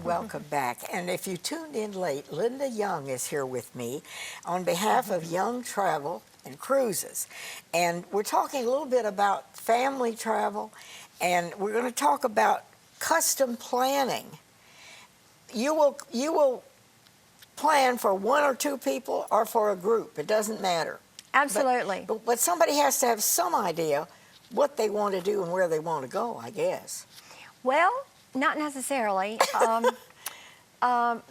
welcome back. And if you tuned in late, Linda Young is here with me on behalf of Young Travel and Cruises. And we're talking a little bit about family travel, and we're going to talk about custom planning. You will plan for one or two people or for a group. It doesn't matter. Absolutely. But somebody has to have some idea what they want to do and where they want to go, I guess. Well, not necessarily.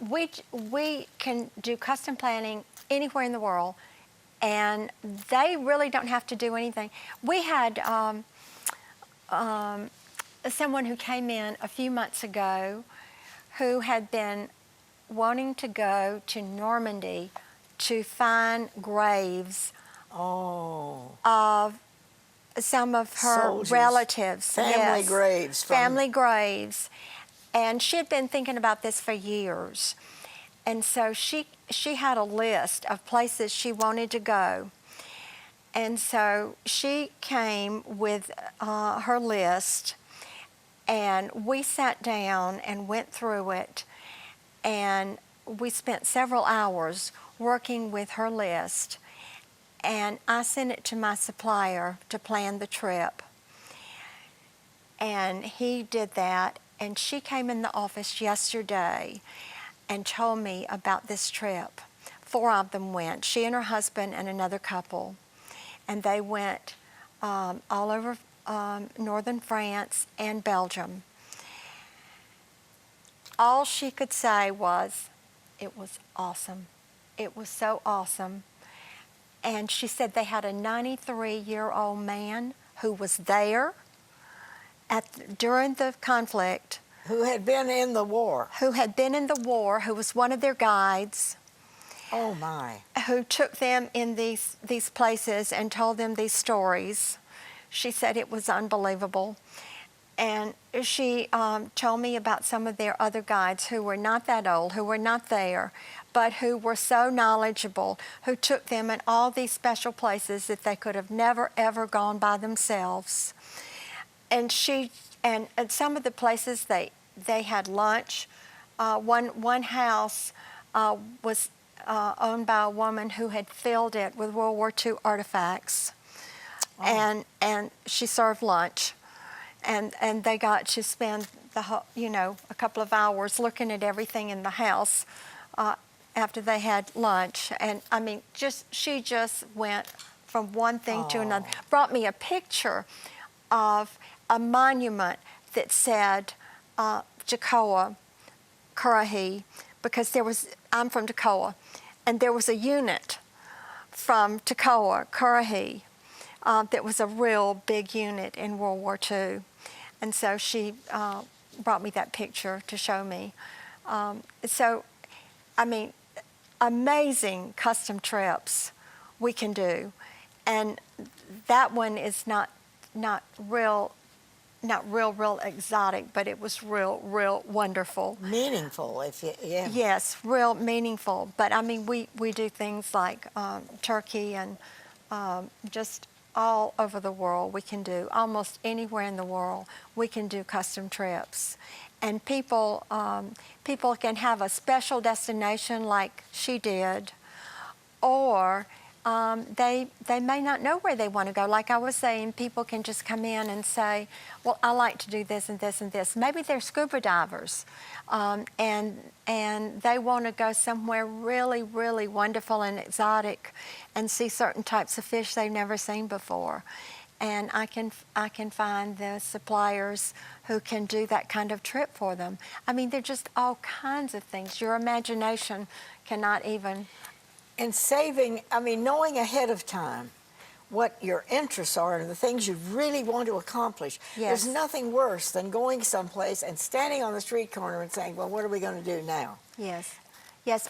We can do custom planning anywhere in the world, and they really don't have to do anything. We had someone who came in a few months ago who had been wanting to go to Normandy to find graves of some of her soldiers, relatives. family graves. Family graves. And she had been thinking about this for years. And so she had a list of places she wanted to go. And so she came with her list, and we sat down and went through it, and we spent several hours working with her list. And I sent it to my supplier to plan the trip. And he did that, and she came in the office yesterday and told me about this trip. 4 of them went, she and her husband and another couple. And they went all over northern France and Belgium. All she could say was, it was awesome. It was so awesome. And she said they had a 93-year-old man who was there during the conflict. Who had been in the war. Who had been in the war, who was one of their guides. Oh, my. Who took them in these places and told them these stories. She said it was unbelievable. And she told me about some of their other guides who were not that old, who were not there, but who were so knowledgeable, who took them in all these special places that they could have never, ever gone by themselves. And at some of the places they had lunch. One house was owned by a woman who had filled it with World War II artifacts. Oh. And she served lunch. And they got to spend a couple of hours looking at everything in the house after they had lunch. And I mean, she just went from one thing to another. Brought me a picture of a monument that said Tekoa, Kurahi, because I'm from Tekoa, and there was a unit from Tekoa, Kurahi, that was a real big unit in World War II. And so she brought me that picture to show me. So, I mean, amazing custom trips we can do. And that one is not real exotic, but it was real wonderful. Meaningful, yeah. Yes, real meaningful. But I mean, we do things like Turkey and just all over the world. We can do almost anywhere in the world. We can do custom trips, and people can have a special destination like she did, or they may not know where they want to go. Like I was saying, people can just come in and say, well, I like to do this and this and this. Maybe they're scuba divers, and they want to go somewhere really wonderful and exotic and see certain types of fish they've never seen before. And I can find the suppliers who can do that kind of trip for them. I mean, they're just all kinds of things. Your imagination cannot even... And knowing ahead of time what your interests are and the things you really want to accomplish. Yes. There's nothing worse than going someplace and standing on the street corner and saying, well, what are we going to do now? Yes,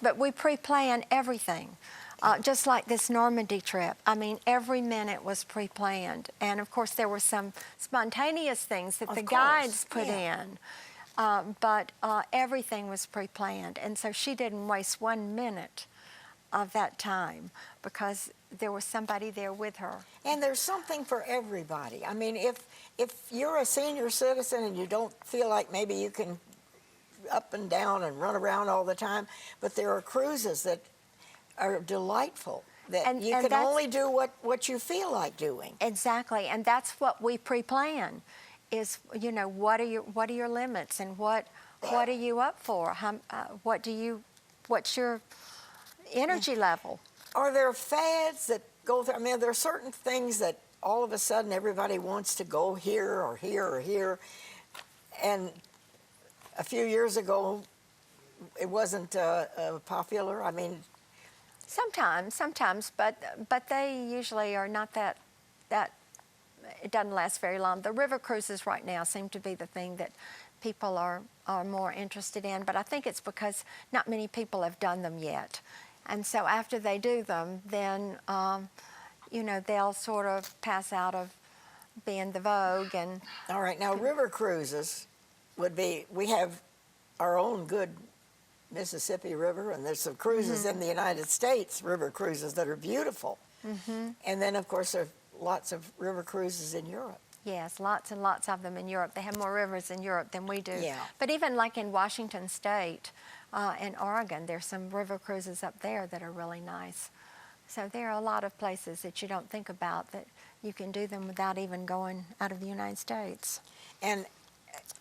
but we pre-plan everything. Just like this Normandy trip. I mean, every minute was pre-planned. And of course, there were some spontaneous things that the guides put in. But everything was pre-planned. And so she didn't waste 1 minute of that time because there was somebody there with her. And there's something for everybody. I mean, if you're a senior citizen and you don't feel like maybe you can up and down and run around all the time. But there are cruises that are delightful, that you And can that's only do what you feel like doing. exactly, and that's what we pre-plan. Is, you know, what are your limits, and what are you up for? What's your energy level? Are there fads that go through? I mean, there are certain things that all of a sudden everybody wants to go here or here or here. And a few years ago, it wasn't popular. I mean, Sometimes, but they usually are not that. It doesn't last very long. The river cruises right now seem to be the thing that people are more interested in, but I think it's because not many people have done them yet. And so after they do them, then, you know, they'll sort of pass out of being the vogue. And all right, now river cruises would be, we have our own good Mississippi River, and there's some cruises in the United States, river cruises that are beautiful. And then, of course, there are lots of river cruises in Europe. yes, lots and lots of them in Europe. They have more rivers in Europe than we do. Yeah. But even like in Washington State and Oregon, there's some river cruises up there that are really nice. So there are a lot of places that you don't think about that you can do them without even going out of the United States. And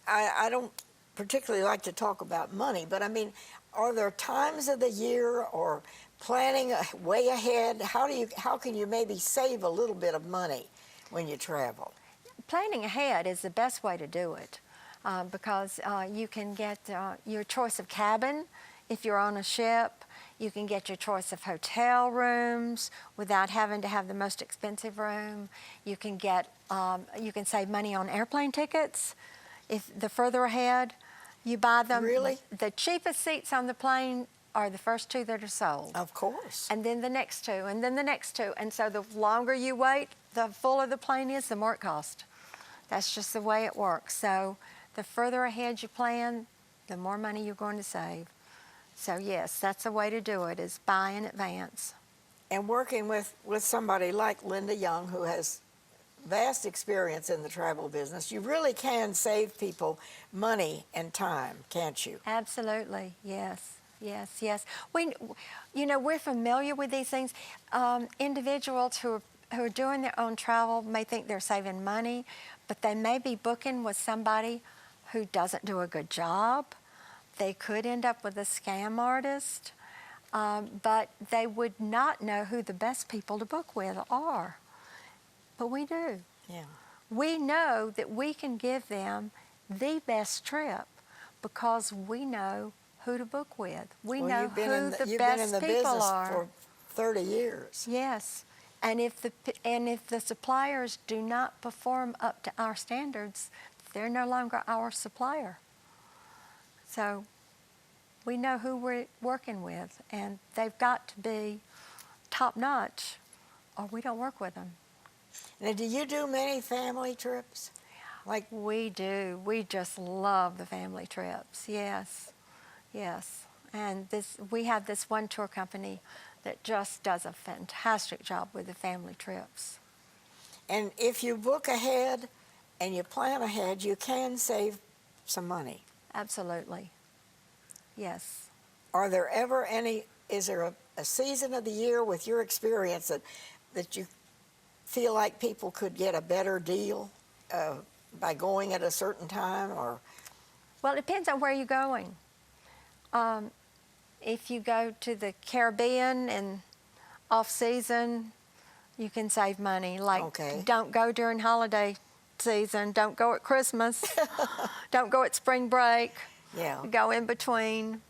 I don't particularly like to talk about money, but I mean, are there times of the year or planning way ahead? How can you maybe save a little bit of money when you travel? Planning ahead is the best way to do it because you can get your choice of cabin if you're on a ship. You can get your choice of hotel rooms without having to have the most expensive room. You can save money on airplane tickets. If the further ahead you buy them, Really? The cheapest seats on the plane are the first two that are sold. Of course. And then the next two, and then the next two. And so the longer you wait, the fuller the plane is, the more it costs. That's just the way it works. So the further ahead you plan, the more money you're going to save. So yes, that's the way to do it, is buy in advance. And working with somebody like Linda Young, who has vast experience in the travel business, you really can save people money and time, can't you? Absolutely, yes. Yes. We're familiar with these things. Individuals who are doing their own travel may think they're saving money, but they may be booking with somebody who doesn't do a good job. They could end up with a scam artist, but they would not know who the best people to book with are. But we do. Yeah. We know that we can give them the best trip because we know who to book with. We know who the best people are. For 30 years. Yes, and if the suppliers do not perform up to our standards, they're no longer our supplier. So we know who we're working with, and they've got to be top notch, or we don't work with them. Now, do you do many family trips? Like We do. We just love the family trips. Yes. And we have this one tour company that just does a fantastic job with the family trips. And if you book ahead and you plan ahead, you can save some money. Absolutely. Yes. Are there ever is there a season of the year with your experience that you feel like people could get a better deal by going at a certain time? Or Well, it depends on where you're going. If you go to the Caribbean and off-season, you can save money. Like, Okay. Don't go during holiday season. Don't go at Christmas. Don't go at spring break. Yeah. Go in between.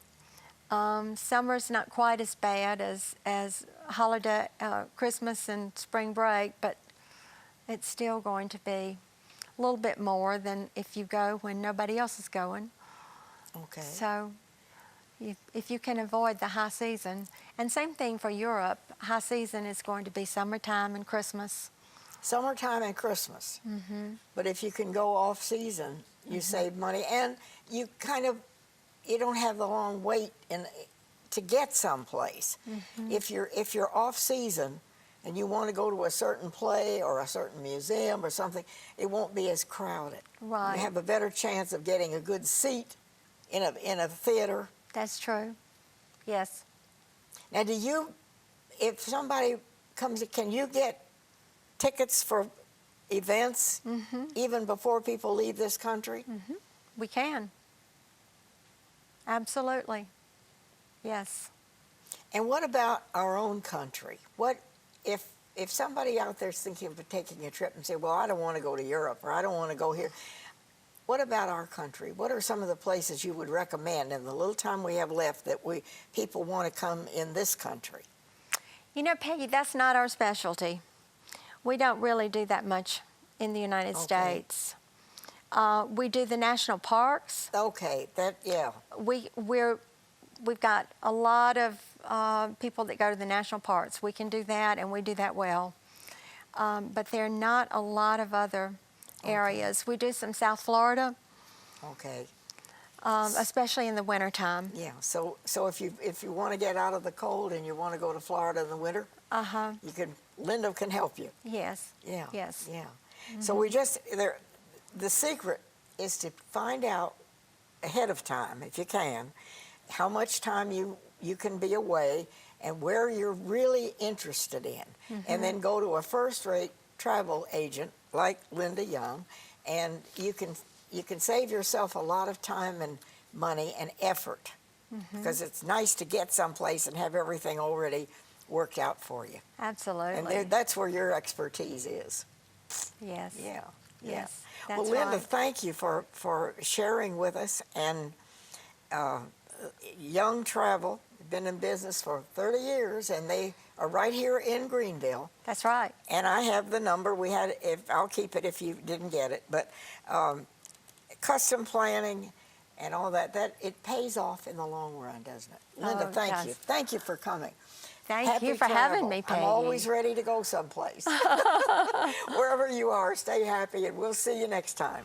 Summer's not quite as bad as holiday, Christmas and spring break, but it's still going to be a little bit more than if you go when nobody else is going. Okay. So if you can avoid the high season, and same thing for Europe, high season is going to be summertime and Christmas. Summertime and Christmas. But if you can go off season, you save money, and you don't have the long wait to get someplace. If you're off season and you want to go to a certain play or a certain museum or something, it won't be as crowded. Right. You have a better chance of getting a good seat in a theater. That's true. Yes. Now, if somebody comes, can you get tickets for events even before people leave this country? We can. Absolutely. Yes. And what about our own country? What if somebody out there's thinking of taking a trip and say, well, I don't want to go to Europe or I don't want to go here. What about our country? What are some of the places you would recommend in the little time we have left that people want to come in this country? You know, Peggy, that's not our specialty. We don't really do that much in the United States. We do the national parks. Okay, yeah. We've got a lot of people that go to the national parks. We can do that, and we do that well. But there are not a lot of other areas. We do some South Florida. Okay. Especially in the wintertime. Yeah. So if you want to get out of the cold and you want to go to Florida in the winter, Linda can help you. Yes. Yeah. Yes. Yeah. So the secret is to find out ahead of time, if you can, how much time you can be away and where you're really interested in, and then go to a first-rate travel agent like Linda Young, and you can save yourself a lot of time and money and effort, because it's nice to get someplace and have everything already worked out for you. Absolutely. And that's where your expertise is. Yes. Yeah. Yes. Well, That's Linda, right. thank you for sharing with us. And Young Travel, been in business for 30 years, and they are right here in Greenville. That's right. And I have the number. I'll keep it if you didn't get it. But custom planning and all that it pays off in the long run, doesn't it? Linda, it thank does. you. Thank you for coming. Thank Happy you for having travel. me, Peggy. I'm always ready to go someplace. Wherever you are, stay happy, and we'll see you next time.